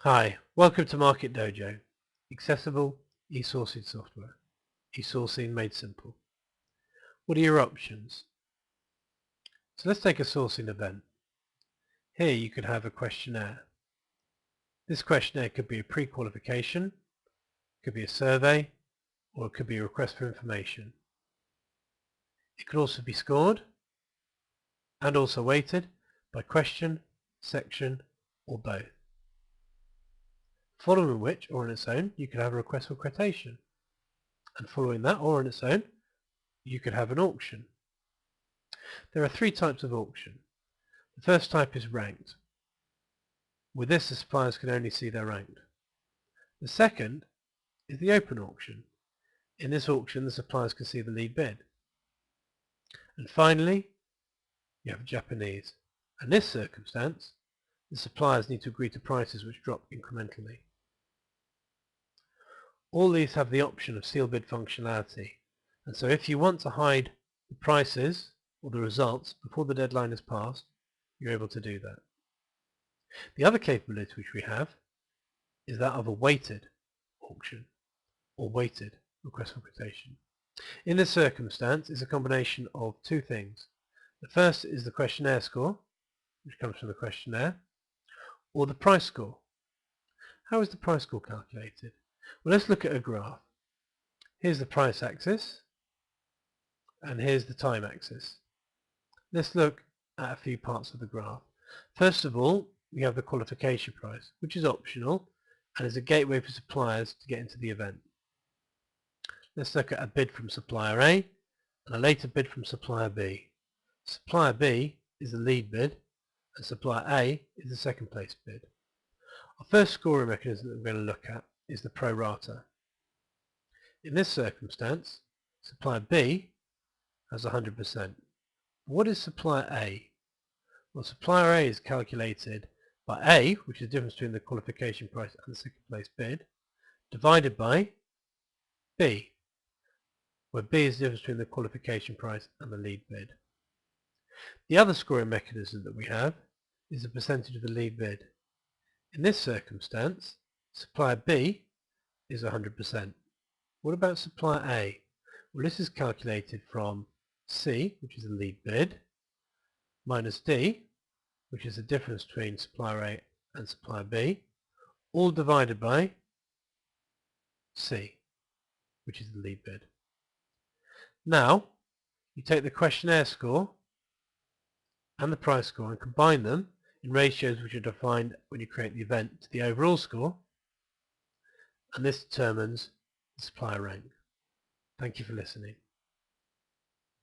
Hi, welcome to Market Dojo. Accessible e-sourcing software. E-sourcing made simple. What are your options? So let's take a sourcing event. Here you could have a questionnaire. This questionnaire could be a pre-qualification, could be a survey, or it could be a request for information. It could also be scored and also weighted by question, section, or both. Following which, or on its own, you could have a request for quotation. And following that, or on its own, you could have an auction. There are three types of auction. The first type is ranked. With this, the suppliers can only see their ranked. The second is the open auction. In this auction, the suppliers can see the lead bid. And finally, you have Japanese. In this circumstance, the suppliers need to agree to prices which drop incrementally. All these have the option of seal bid functionality, and so if you want to hide the prices or the results before the deadline is passed, you're able to do that. The other capability which we have is that of a weighted auction or weighted request for quotation. In this circumstance, it's a combination of two things. The first is the questionnaire score, which comes from the questionnaire, or the price score. How is the price score calculated? Well, let's look at a graph. Here's the price axis, and here's the time axis. Let's look at a few parts of the graph. First of all, we have the qualification price, which is optional and is a gateway for suppliers to get into the event. Let's look at a bid from supplier A and a later bid from supplier B. Supplier B is the lead bid and supplier A is the second place bid. Our first scoring mechanism that we're going to look at is the pro rata. In this circumstance, supplier B has 100%. What is supplier A? Well, supplier A is calculated by A, which is the difference between the qualification price and the second place bid, divided by B, where B is the difference between the qualification price and the lead bid. The other scoring mechanism that we have is the percentage of the lead bid. In this circumstance, supplier B is 100%. What about supplier A? Well, this is calculated from C, which is the lead bid, minus D, which is the difference between supplier A and supplier B, all divided by C, which is the lead bid. Now, you take the questionnaire score and the price score and combine them in ratios which are defined when you create the event to the overall score, and this determines the supplier rank. Thank you for listening.